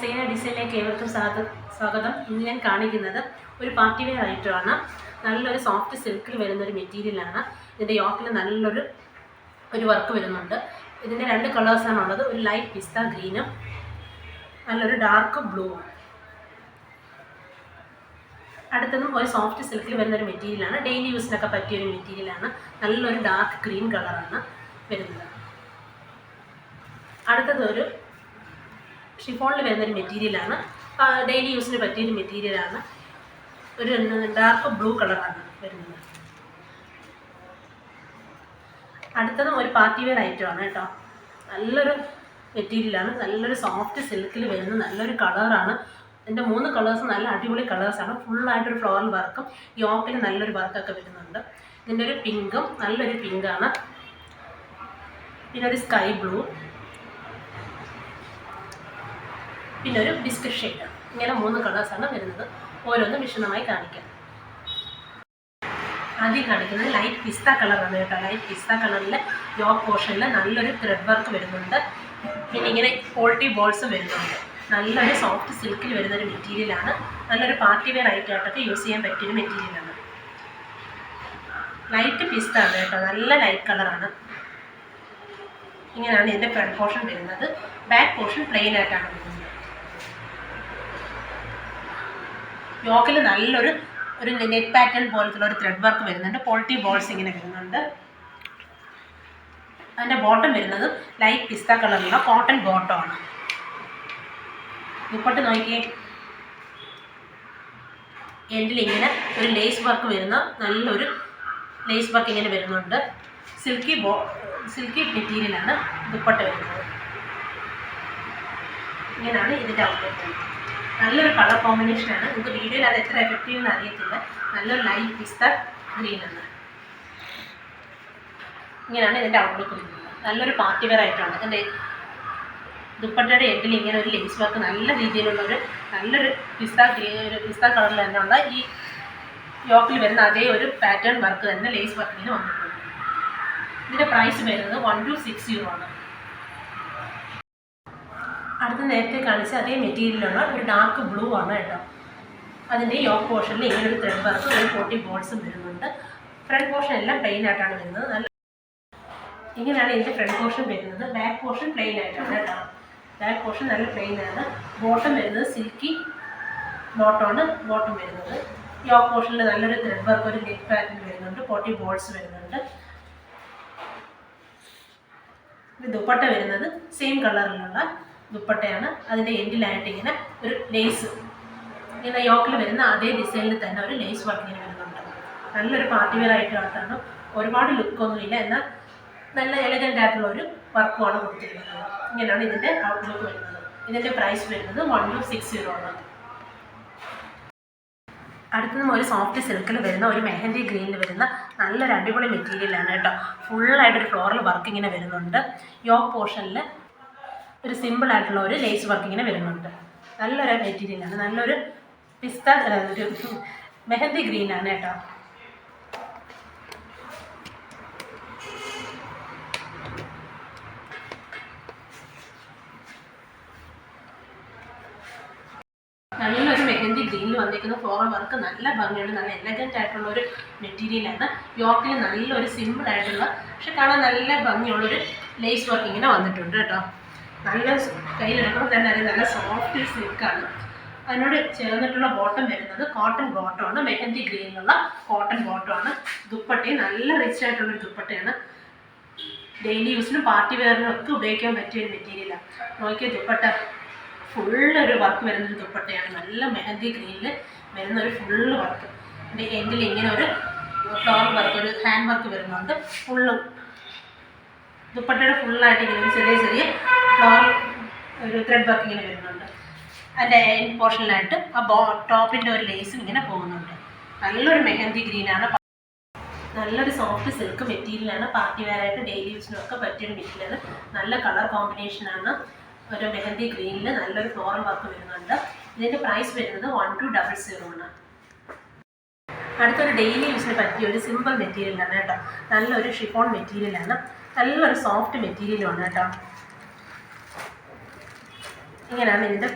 സേന ഡിസൈനിലേക്ക് ഏവർക്കും സ്വാഗതം. ഇന്ന് ഞാൻ കാണിക്കുന്നത് ഒരു പാർട്ടി വെയർ ഐറ്റമാണ്. നല്ലൊരു സോഫ്റ്റ് സിൽക്കിൽ വരുന്നൊരു മെറ്റീരിയലാണ്. ഇതിൻ്റെ യോക്കിൽ നല്ലൊരു വർക്ക് വരുന്നുണ്ട്. ഇതിൻ്റെ രണ്ട് കളേഴ്സാണുള്ളത്. ഒരു ലൈറ്റ് പിസ്ത ഗ്രീനും നല്ലൊരു ഡാർക്ക് ബ്ലൂവും. അടുത്തതും ഒരു സോഫ്റ്റ് സിൽക്കിൽ വരുന്നൊരു മെറ്റീരിയലാണ്. ഡെയിലി യൂസിനൊക്കെ പറ്റിയൊരു മെറ്റീരിയലാണ്. നല്ലൊരു ഡാർക്ക് ഗ്രീൻ കളറാണ് വരുന്നത്. അടുത്തത് ഒരു ഷിഫോണിൽ വരുന്നൊരു മെറ്റീരിയലാണ്. ഡെയിലി യൂസിന് പറ്റിയൊരു മെറ്റീരിയലാണ്. ഒരു ഡാർക്ക് ബ്ലൂ കളറാണ് വരുന്നത്. അടുത്തതും ഒരു പാർട്ടി വെയർ ഐറ്റമാണ് കേട്ടോ. നല്ലൊരു മെറ്റീരിയലാണ്. നല്ലൊരു സോഫ്റ്റ് സിൽക്കിൽ വരുന്ന നല്ലൊരു കളറാണ്. ഇതിൻ്റെ 3 കളേഴ്സ് നല്ല അടിപൊളി കളേഴ്സാണ്. ഫുള്ളായിട്ടൊരു ഫ്ലോറൽ വർക്കും യോക്കിൽ നല്ലൊരു വർക്കൊക്കെ വരുന്നുണ്ട്. ഇതിൻ്റെ ഒരു പിങ്കും നല്ലൊരു പിങ്കാണ്. പിന്നെ ഒരു സ്കൈ ബ്ലൂ, പിന്നെ ഒരു ബിസ്ക്കറ്റ് ഷെയ്ഡ്. ഇങ്ങനെ 3 കളേഴ്സാണ് വരുന്നത്. ഓരോന്നും വിശദമായി കാണിക്കാം. ആദ്യം കാണിക്കുന്നത് ലൈറ്റ് പിസ്ത കളറാണ് കേട്ടോ. ലൈറ്റ് പിസ്ത കളറിൽ യോക്ക് പോർഷനിൽ നല്ലൊരു ത്രെഡ് വർക്ക് വരുന്നുണ്ട്. പിന്നെ ഇങ്ങനെ ക്വാളിറ്റി ബോൾസ് വരുന്നുണ്ട്. നല്ലൊരു സോഫ്റ്റ് സിൽക്കിൽ വരുന്നൊരു മെറ്റീരിയലാണ്. നല്ലൊരു പാർട്ടി വെയർ ആയിട്ടൊക്കെ യൂസ് ചെയ്യാൻ പറ്റിയൊരു മെറ്റീരിയലാണ്. ലൈറ്റ് പിസ്ത ആണ് കേട്ടോ. നല്ല ലൈറ്റ് കളറാണ്. ഇങ്ങനെയാണ് ഇതിൻ്റെ ഫ്രണ്ട് പോർഷൻ വരുന്നത്. ബാക്ക് പോർഷൻ പ്ലെയിൻ ആയിട്ടാണ് വരുന്നത്. യോക്കിൽ നല്ലൊരു നെറ്റ് പാറ്റേൺ പോലത്തുള്ള ഒരു ത്രെഡ് വർക്ക് വരുന്നുണ്ട്. പോൾട്ടി ബോൾസ് ഇങ്ങനെ വരുന്നുണ്ട്. അതിൻ്റെ ബോട്ടം വരുന്നത് ലൈറ്റ് പിസ്ത കളറിലുള്ള കോട്ടൺ ബോട്ടമാണ്. ഇപ്പോട്ട് നോക്കിയേ, എൻഡിൽ ഇങ്ങനെ ഒരു ലേസ് വർക്ക് വരുന്ന നല്ലൊരു ലേസ് വർക്ക് ഇങ്ങനെ വരുന്നുണ്ട്. സിൽക്കി മെറ്റീരിയലാണ് ദുപ്പട്ട വരുന്നത്. ഇങ്ങനെയാണ് ഇതിൻ്റെ ഔട്ട്ലെറ്റ്. നല്ലൊരു കളർ കോമ്പിനേഷനാണ്. നിങ്ങൾക്ക് വീഡിയോയിൽ അത് എത്ര എഫക്റ്റീവ് എന്ന് അറിയത്തില്ല. നല്ലൊരു ലൈറ്റ് പിസ്ത ഗ്രീനാണ്. ഇങ്ങനെയാണ് ഇതിൻ്റെ ഔട്ട്ലുക്ക് വരുന്നത്. നല്ലൊരു പാർട്ടി വെയർ ആയിട്ടാണ്. എൻ്റെ ദുപ്പട്ടയുടെ എൻഡിൽ ഇങ്ങനെ ഒരു ലേസ് വർക്ക് നല്ല രീതിയിലുള്ളൊരു നല്ലൊരു പിസ്ത കളറിൽ തന്നെയുള്ള ഈ യോക്കിൽ വരുന്ന അതേ ഒരു പാറ്റേൺ വർക്ക് തന്നെ ലേസ് വർക്കിന് വന്നിട്ടുണ്ട്. ഇതിൻ്റെ പ്രൈസ് വരുന്നത് 1260 ആണ്. അടുത്ത് നേരത്തെ കാണിച്ച അതേ മെറ്റീരിയലുള്ള ഒരു ഡാർക്ക് ബ്ലൂ ആണ് കേട്ടോ. അതിൻ്റെ യോക്ക് പോർഷനിൽ ഇങ്ങനെ ഒരു ത്രെഡ് വർക്ക് ഒരു 40 ബോൾസും വരുന്നുണ്ട്. ഫ്രണ്ട് പോർഷൻ എല്ലാം പ്ലെയിൻ ആയിട്ടാണ് വരുന്നത്. നല്ല ഇങ്ങനെയാണ് ഇതിൻ്റെ ഫ്രണ്ട് പോർഷൻ വരുന്നത്. ബാക്ക് പോർഷൻ പ്ലെയിൻ ആയിട്ടാണ് കേട്ടോ. ബാക്ക് പോർഷൻ നല്ല പ്ലെയിൻ ആണ്. ബോട്ടം വരുന്നത് സിൽക്കി ബോട്ടമാണ് ബോട്ടം വരുന്നത്. യോക്ക് പോർഷനിൽ നല്ലൊരു ത്രെഡ് വർക്ക് ഒരു നെറ്റ് പാറ്റേൺ വരുന്നുണ്ട്. 40 ബോൾസ് വരുന്നുണ്ട്. ഇത് ദുപ്പട്ട വരുന്നത് സെയിം കളറിലുള്ള ദുപ്പട്ടയാണ്. അതിൻ്റെ എൻഡിലായിട്ട് ഇങ്ങനെ ഒരു ലേസ് ഇങ്ങനെ യോക്കിൽ വരുന്ന അതേ ഡിസൈനിൽ തന്നെ ഒരു ലേസ് വർക്ക് ഇങ്ങനെ വരുന്നുണ്ട്. നല്ലൊരു പാർട്ടി വെയർ ആയിട്ടാണ്. ഒരുപാട് ലുക്കൊന്നുമില്ല, എന്നാൽ നല്ല എലഗൻ്റ് ആയിട്ടുള്ള ഒരു വർക്കുമാണ് കൊടുത്തിരിക്കുന്നത്. ഇങ്ങനെയാണ് ഇതിൻ്റെ ഔട്ട്ലുക്ക് വരുന്നത്. ഇതിൻ്റെ പ്രൈസ് വരുന്നത് 1260 ആണ്. അടുത്തതും ഒരു സോഫ്റ്റ് സിൽക്കിൽ വരുന്ന ഒരു മെഹന്തി ഗ്രീനിൽ വരുന്ന നല്ലൊരു അടിപൊളി മെറ്റീരിയലാണ് കേട്ടോ. ഫുള്ളായിട്ടൊരു ഫ്ലോറൽ വർക്ക് ഇങ്ങനെ വരുന്നുണ്ട്. യോക്ക് പോർഷനിൽ ഒരു സിമ്പിളായിട്ടുള്ള ഒരു ലേസ് വർക്ക് ഇങ്ങനെ വരുന്നുണ്ട്. നല്ലൊരു മെറ്റീരിയലാണ്. നല്ലൊരു ഒരു മെഹന്തി ഗ്രീനാണ് കേട്ടോ. നല്ലൊരു മെഹന്തി ഗ്രീനിൽ വന്നിരിക്കുന്ന ഫ്ലോറൽ വർക്ക് നല്ല ഭംഗിയുണ്ട്. നല്ല എലഗൻ്റ് ആയിട്ടുള്ള ഒരു മെറ്റീരിയലാണ്. യോക്കിൽ നല്ലൊരു സിമ്പിളായിട്ടുള്ള പക്ഷെ കാണാൻ നല്ല ഭംഗിയുള്ളൊരു ലേസ് വർക്ക് ഇങ്ങനെ വന്നിട്ടുണ്ട് കേട്ടോ. നല്ല കയ്യിലെടുക്കുമ്പോൾ തന്നെ അത് നല്ല സോഫ്റ്റ് സിൽക്കാണ്. അതിനോട് ചേർന്നിട്ടുള്ള ബോട്ടം വരുന്നത് കോട്ടൺ ബോട്ടമാണ്. മെഹന്തി ഗ്രീനിലുള്ള കോട്ടൺ ബോട്ടമാണ്. ദുപ്പട്ടയും നല്ല റിച്ച് ആയിട്ടുള്ളൊരു ദുപ്പട്ടയാണ്. ഡെയിലി യൂസിനും പാർട്ടി വെയറിനും ഒക്കെ ഉപയോഗിക്കാൻ പറ്റിയൊരു മെറ്റീരിയലാണ്. നോക്കിയ ദുപ്പട്ട ഫുള്ളൊരു വർക്ക് വരുന്നൊരു ദുപ്പട്ടയാണ്. നല്ല മെഹന്തി ഗ്രീനിൽ വരുന്നൊരു ഫുള്ള് വർക്ക്. എൻ്റെ എൻഡിൽ ഇങ്ങനെ ഒരു ഫ്ലവർ വർക്ക് ഒരു ഹാൻഡ് വർക്ക് വരുന്നുണ്ട്. ഫുള്ളും ദുപ്പട്ടയുടെ ഫുള്ളായിട്ട് ഇങ്ങനെ ചെറിയ ഫ്ലവർ ഒരു ത്രെഡ് വർക്ക് ഇങ്ങനെ വരുന്നുണ്ട്. അതിൻ്റെ എൻഡ് പോർഷനിലായിട്ട് ആ ടോപ്പിൻ്റെ ഒരു ലേസും ഇങ്ങനെ പോകുന്നുണ്ട്. നല്ലൊരു മെഹന്തി ഗ്രീനാണ്. നല്ലൊരു സോഫ്റ്റ് സിൽക്ക് മെറ്റീരിയലാണ്. പാർട്ടി വെയറായിട്ട് ഡെയിലി യൂസിനൊക്കെ പറ്റിയൊരു മെറ്റീരിയലാണ്. നല്ല കളർ കോമ്പിനേഷനാണ്. ഒരു മെഹന്തി ഗ്രീനിൽ നല്ലൊരു ഫ്ലോറൽ വർക്ക് വരുന്നുണ്ട്. ഇതിൻ്റെ പ്രൈസ് വരുന്നത് 1200 ആണ്. അടുത്തൊരു ഡെയിലി യൂസിന് പറ്റിയ ഒരു സിമ്പിൾ മെറ്റീരിയലാണ് കേട്ടോ. നല്ലൊരു ഷിഫോൺ മെറ്റീരിയലാണ്. നല്ലൊരു സോഫ്റ്റ് മെറ്റീരിയലുമാണ് കേട്ടോ. ഇങ്ങനെയാണ് ഇതിൻ്റെ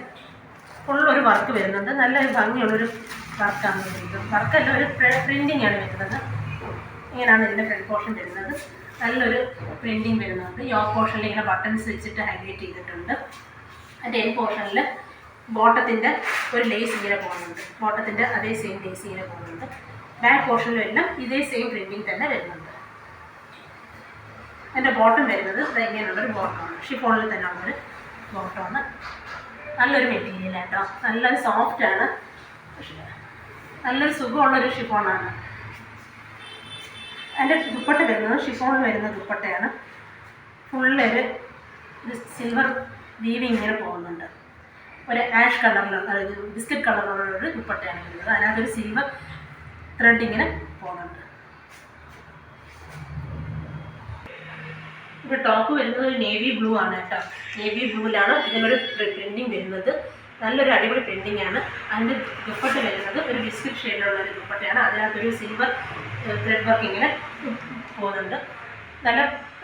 ഫുൾ ഒരു വർക്ക് വരുന്നുണ്ട്. നല്ലൊരു ഭംഗിയുള്ളൊരു വർക്കാണ് വരുന്നത്. വർക്കല്ല, ഒരു പ്രിൻറ്റിംഗ് ആണ് വരുന്നത്. ഇങ്ങനെയാണ് ഇതിൻ്റെ ഫ്രണ്ട് പോർഷൻ വരുന്നത്. നല്ലൊരു പ്രിൻറ്റിങ് വരുന്നുണ്ട്. യോക്ക് പോർഷനിൽ ഇങ്ങനെ ബട്ടൺസ് വെച്ചിട്ട് ഹൈലൈറ്റ് ചെയ്തിട്ടുണ്ട്. അതിൻ്റെ എൻ പോർഷനിൽ ബോട്ടത്തിൻ്റെ ഒരു ലേസ് ഇങ്ങനെ പോകുന്നുണ്ട്. ബോട്ടത്തിൻ്റെ അതേ സെയിം ലേസ് ഇങ്ങനെ പോകുന്നുണ്ട്. ബാക്ക് പോർഷനിലും എല്ലാം ഇതേ സെയിം പ്രിൻറ്റിങ് തന്നെ വരുന്നുണ്ട്. അതിൻ്റെ ബോട്ടം വരുന്നത് ഇങ്ങനെയുള്ളൊരു ബോട്ടമാണ്. ഷിഫോണിൽ തന്നെ ഉള്ളൊരു ബോട്ടമാണ്. നല്ലൊരു മെറ്റീരിയൽ കേട്ടോ. നല്ലൊരു സോഫ്റ്റാണ്. നല്ലൊരു സുഖമുള്ളൊരു ഷിഫോണാണ്. അതിൻ്റെ ദുപ്പട്ട വരുന്നത് ഷിഫോണിൽ വരുന്ന ദുപ്പട്ടയാണ്. ഫുള്ളൊരു സിൽവർ വീവിങ് ഇങ്ങനെ പോകുന്നുണ്ട്. ഒരു ആഷ് കളറിലുള്ള, ബിസ്ക്കറ്റ് കളറിലുള്ളൊരു ദുപ്പട്ടയാണ് വരുന്നത്. അതിനകത്തൊരു സിൽവർ ത്രെഡ് ഇങ്ങനെ പോകുന്നുണ്ട്. ഇപ്പോൾ ടോപ്പ് വരുന്നത് ഒരു നേവി ബ്ലൂ ആണ് കേട്ടോ. നേവി ബ്ലൂവിലാണ് ഇതിനൊരു പ്രിൻറ്റിങ് വരുന്നത്. നല്ലൊരു അടിപൊളി പ്രിൻറ്റിംഗ് ആണ്. അതിൻ്റെ ദുപ്പട്ട വരുന്നത് ഒരു ബിസ്ക്കറ്റ് ഷെയ്ഡിലുള്ളൊരു ദുപ്പട്ടയാണ്. അതിനകത്തൊരു സിൽവർ ത്രെഡ് വർക്ക് ഇങ്ങനെ പോകുന്നുണ്ട്.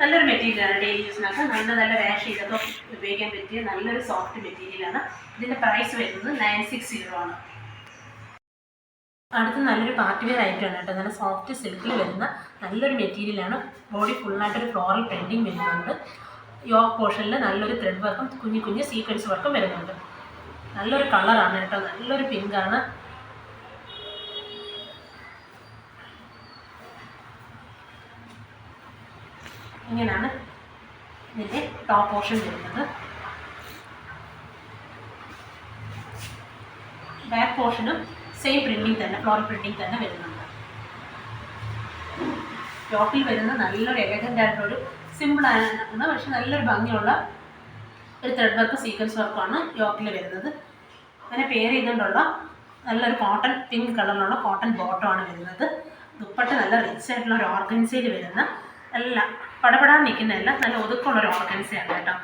നല്ലൊരു മെറ്റീരിയലാണ്. ഡെയിലി യൂസിനൊക്കെ നല്ല വാഷ് ചെയ്തൊക്കെ ഉപയോഗിക്കാൻ പറ്റിയ നല്ലൊരു സോഫ്റ്റ് മെറ്റീരിയലാണ്. ഇതിൻ്റെ പ്രൈസ് വരുന്നത് 960 ആണ്. അടുത്ത് നല്ലൊരു പാർട്ടി വെയർ ഐറ്റമാണ് കേട്ടോ. നല്ല സോഫ്റ്റ് സിൽക്കിൽ വരുന്ന നല്ലൊരു മെറ്റീരിയലാണ്. ബോഡി ഫുള്ളായിട്ടൊരു ഫ്ലോറൽ പ്രിൻറ്റിങ് വരുന്നുണ്ട്. യോക്ക് പോർഷനിൽ നല്ലൊരു ത്രെഡ് വർക്കും കുഞ്ഞു സീക്വൻസ് വർക്കും വരുന്നുണ്ട്. നല്ലൊരു കളറാണ് കേട്ടോ. നല്ലൊരു പിങ്കാണ്. ഇങ്ങനെയാണ് ഇതിൻ്റെ ടോപ്പ് പോർഷൻ വരുന്നത്. ബാക്ക് പോർഷനും സെയിം പ്രിൻറ്റിങ് തന്നെ, ഫ്ലോറൽ പ്രിൻറ്റിങ് തന്നെ വരുന്നുണ്ട്. ടോപ്പിൽ വരുന്ന നല്ലൊരു എലഗൻ്റ് ആയിട്ടൊരു സിമ്പിളാണ്, പക്ഷെ നല്ലൊരു ഭംഗിയുള്ള ഒരു ത്രെഡ് വർക്ക് സീക്വൻസ് വർക്കാണ് യോക്കിൽ വരുന്നത്. അങ്ങനെ പെയർ ചെയ്തുകൊണ്ടുള്ള നല്ലൊരു കോട്ടൺ പിങ്ക് കളറിലുള്ള കോട്ടൺ ബോട്ടമാണ് വരുന്നത്. ദുപ്പട്ട നല്ല റിച്ച് ആയിട്ടുള്ള ഒരു ഓർഗൻസയിൽ വരുന്ന, നല്ല പടപെടാൻ നിൽക്കുന്നതല്ല, നല്ല ഒതുക്കമുള്ളൊരു ഓർഗൻസയാണ് കേട്ടോ.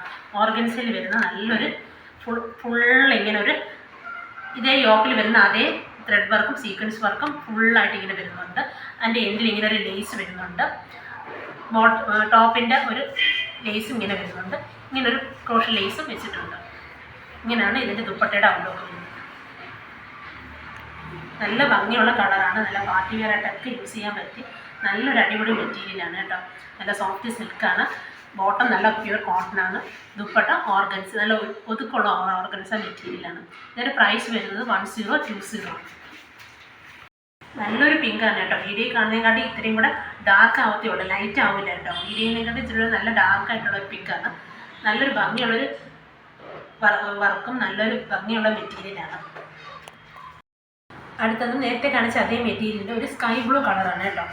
ഓർഗൻസയിൽ വരുന്ന നല്ലൊരു ഫുൾ ഇങ്ങനെ ഒരു ഇതേ യോക്കിൽ വരുന്ന അതേ ത്രെഡ് വർക്കും സീക്വൻസ് വർക്കും ഫുള്ളായിട്ട് ഇങ്ങനെ വരുന്നുണ്ട്. അതിൻ്റെ എൻഡിൽ ഇങ്ങനെ ഒരു ലേസ് വരുന്നുണ്ട്. ടോപ്പിൻ്റെ ഒരു ലേസും ഇങ്ങനെ വരുന്നുണ്ട്. ഇങ്ങനൊരു ക്രോഷ് ലേസും വെച്ചിട്ടുണ്ട്. ഇങ്ങനെയാണ് ഇതിൻ്റെ ദുപ്പട്ടയുടെ ഔട്ട്ലുക്ക് വരുന്നത്. നല്ല ഭംഗിയുള്ള കളറാണ്. നല്ല പാർട്ടി വെയർ ആയിട്ടൊക്കെ യൂസ് ചെയ്യാൻ പറ്റി നല്ലൊരു അടിപൊളി മെറ്റീരിയലാണ് കേട്ടോ. നല്ല സോഫ്റ്റ് സിൽക്കാണ്. ബോട്ടം നല്ല പ്യുവർ കോട്ടനാണ്. ദുപ്പട്ട ഓർഗൻസ്, നല്ല ഒതുക്കുള്ള ഓർഗൻസ മെറ്റീരിയലാണ്. ഇതിൻ്റെ പ്രൈസ് വരുന്നത് 1020 ആണ്. നല്ലൊരു പിങ്കാണ് കേട്ടോ. വീഡിയോ കാണുന്നതിനെക്കാട്ടി ഇത്രയും കൂടെ ഡാർക്ക് ആവത്തേ ഉള്ളൂ, ലൈറ്റ് ആവില്ല കേട്ടോ. വീഡിയോനെക്കാട്ടി ഇച്ചിരി നല്ല ഡാർക്ക് ആയിട്ടുള്ള ഒരു പിങ്കാണ്. നല്ലൊരു ഭംഗിയുള്ളൊരു വർക്കും നല്ലൊരു ഭംഗിയുള്ള മെറ്റീരിയലാണ്. അടുത്തത് നേരത്തെ കാണിച്ച അതേ മെറ്റീരിയലിൻ്റെ ഒരു സ്കൈ ബ്ലൂ കളറാണ് കേട്ടോ.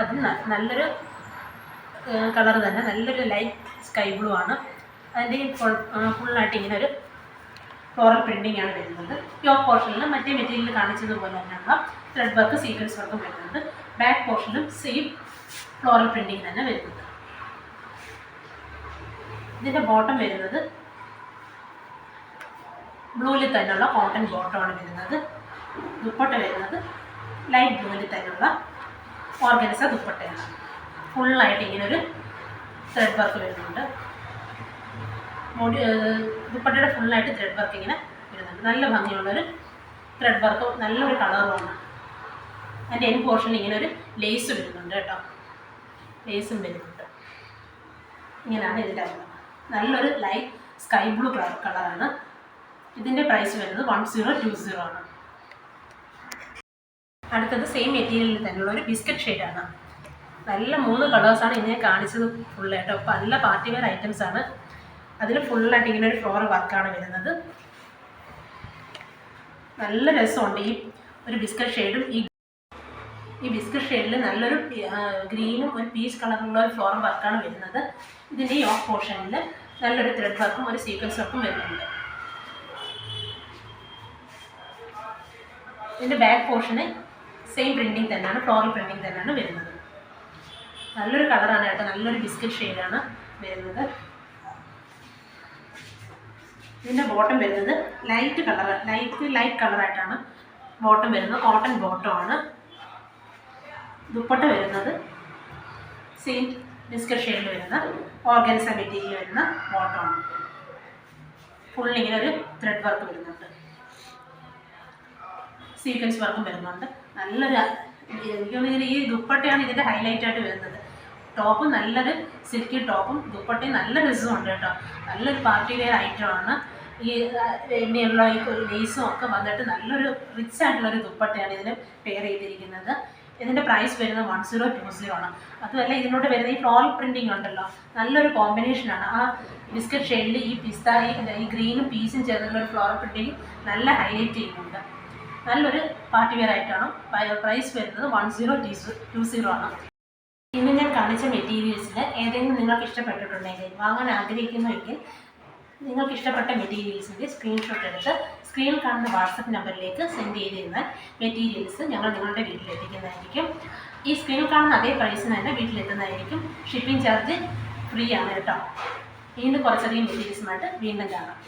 അത് നല്ലൊരു കളർ തന്നെ, നല്ലൊരു ലൈറ്റ് സ്കൈ ബ്ലൂ ആണ്. അതിൻ്റെ ഫുള്ളായിട്ട് ഇങ്ങനെ ഒരു ഫ്ലോറൽ പ്രിൻറ്റിംഗ് ആണ് വരുന്നത്. യോക്ക് പോർഷനിൽ മറ്റേ മെറ്റീരിയൽ കാണിച്ചതുപോലെ തന്നെയുള്ള ത്രെഡ് വർക്ക് സീക്വൻസ് വർക്കും വരുന്നുണ്ട്. ബാക്ക് പോർഷനിലും സെയിം ഫ്ലോറൽ പ്രിൻറ്റിംഗ് തന്നെ വരുന്നുണ്ട്. ഇതിൻ്റെ ബോട്ടം വരുന്നത് ബ്ലൂവിൽ തന്നെയുള്ള കോട്ടൺ ബോട്ടമാണ് വരുന്നത്. ദുപ്പട്ട വരുന്നത് ലൈറ്റ് ബ്ലൂവിൽ തന്നെയുള്ള ഓർഗൻസ ദുപ്പട്ടയാണ്. ഫുള്ളായിട്ട് ഇങ്ങനൊരു ത്രെഡ് വർക്ക് വരുന്നുണ്ട്. ദുപ്പട്ടയുടെ ഫുള്ളായിട്ട് ത്രെഡ് വർക്ക് ഇങ്ങനെ വരുന്നുണ്ട്. നല്ല ഭംഗിയുള്ളൊരു ത്രെഡ് വർക്കും നല്ലൊരു കളറുമാണ്. അതിൻ്റെ എൻ പോർഷനിൽ ഇങ്ങനെ ഒരു ലേസ് വരുന്നുണ്ട് കേട്ടോ. ലേസും വരുന്നുണ്ട്. ഇങ്ങനെയാണ് ഇതിൻ്റെ കളർ. നല്ലൊരു ലൈറ്റ് സ്കൈ ബ്ലൂ കളറാണ്. ഇതിൻ്റെ പ്രൈസ് വരുന്നത് 1020 ആണ്. അടുത്തത് സെയിം മെറ്റീരിയലിൽ തന്നെയുള്ള ഒരു ബിസ്ക്കറ്റ് ഷെയ്ഡാണ്. നല്ല 3 കളേഴ്സാണ് ഇതിനെ കാണിച്ചത് ഫുള്ള് കേട്ടോ. അപ്പോൾ നല്ല പാർട്ടി വെയർ ഐറ്റംസ് ആണ്. അതിൽ ഫുള്ളായിട്ട് ഇങ്ങനെ ഒരു ഫ്ലോറൽ വർക്കാണ് വരുന്നത്. നല്ല രസമുണ്ട് ഈ ഒരു ബിസ്ക്കറ്റ് ഷെയ്ഡും. ഈ ബിസ്ക്കറ്റ് ഷെയ്ഡിൽ നല്ലൊരു ഗ്രീനും ഒരു പീച്ച് കളറുള്ള ഒരു ഫ്ലോറൽ വർക്കാണ് വരുന്നത്. ഇതിൻ്റെ ഈ ഓഫ് പോർഷനിൽ നല്ലൊരു ത്രെഡ് വർക്കും ഒരു സീക്വൻസ് വർക്കും വരുന്നുണ്ട്. ഇതിൻ്റെ ബാക്ക് പോർഷന് സെയിം പ്രിൻറ്റിങ് തന്നെയാണ്, ഫ്ലോറൽ പ്രിൻറ്റിങ് തന്നെയാണ് വരുന്നത്. നല്ലൊരു കളറാണ് കേട്ടോ. നല്ലൊരു ബിസ്ക്കറ്റ് ഷെയ്ഡാണ് വരുന്നത്. ഇതിൻ്റെ ബോട്ടം വരുന്നത് ലൈറ്റ് കളറായിട്ടാണ് ബോട്ടം വരുന്നത്. കോട്ടൺ ബോട്ടമാണ്. ദുപ്പട്ട വരുന്നത് സെയിം ബിസ്ക്കറ്റ് ഷെയ്ഡിൽ വരുന്ന ഓർഗൻസ മെറ്റീരിയൽ വരുന്ന ബോട്ടമാണ്. ഫുൾ ഇങ്ങനെ ഒരു ത്രെഡ് വർക്ക് വരുന്നുണ്ട്. സീക്വൻസ് വർക്കും വരുന്നുണ്ട്. നല്ലൊരു എനിക്ക് തോന്നുന്നു ഈ ദുപ്പട്ടയാണ് ഇതിൻ്റെ ഹൈലൈറ്റ് ആയിട്ട് വരുന്നത്. ടോപ്പും നല്ലൊരു സിൽക്കി ടോപ്പും ദുപ്പട്ടയും നല്ല രസമുണ്ട് കേട്ടോ. നല്ലൊരു പാർട്ടി വെയർ ഐറ്റമാണ്. ഈ എണ്ണയുള്ള ഈ ലേസും ഒക്കെ വന്നിട്ട് നല്ലൊരു റിച്ച് ആയിട്ടുള്ളൊരു ദുപ്പട്ടയാണ് ഇതിന് പെയർ ചെയ്തിരിക്കുന്നത്. ഇതിൻ്റെ പ്രൈസ് വരുന്നത് 1020 ആണ്. അതുമല്ല ഇതിനോട് വരുന്ന ഈ ഫ്ലോറൽ പ്രിൻറ്റിങ് ഉണ്ടല്ലോ, നല്ലൊരു കോമ്പിനേഷനാണ്. ആ ബിസ്ക്കറ്റ് ഷെയ്ഡിൽ ഈ പിസ്ത ഈ ഗ്രീനും പീസും ചേർന്നുള്ളൊരു ഫ്ലോറൽ പ്രിൻറ്റിങ് നല്ല ഹൈലൈറ്റ് ചെയ്യുന്നുണ്ട്. നല്ലൊരു പാർട്ടി വെയർ ആയിട്ടാണ്. പ്രൈസ് വരുന്നത് 1020 ആണ്. ഇന്ന് ഞാൻ കാണിച്ച മെറ്റീരിയൽസിൽ ഏതെങ്കിലും നിങ്ങൾക്ക് ഇഷ്ടപ്പെട്ടിട്ടുണ്ടെങ്കിൽ, വാങ്ങാൻ ആഗ്രഹിക്കുന്നുവെങ്കിൽ നിങ്ങൾക്ക് ഇഷ്ടപ്പെട്ട മെറ്റീരിയൽസിൻ്റെ സ്ക്രീൻഷോട്ട് എടുത്ത് സ്ക്രീനിൽ കാണുന്ന വാട്സപ്പ് നമ്പറിലേക്ക് സെൻഡ് ചെയ്തിരുന്നാൽ മെറ്റീരിയൽസ് ഞങ്ങൾ നിങ്ങളുടെ വീട്ടിലെത്തിക്കുന്നതായിരിക്കും. ഈ സ്ക്രീനിൽ കാണുന്ന അതേ പ്രൈസിന് തന്നെ വീട്ടിലെത്തുന്നതായിരിക്കും. ഷിപ്പിംഗ് ചാർജ് ഫ്രീ ആണ് കേട്ടോ. വീണ്ടും കുറച്ചധികം മെറ്റീരിയൽസുമായിട്ട് വീണ്ടും കാണാം.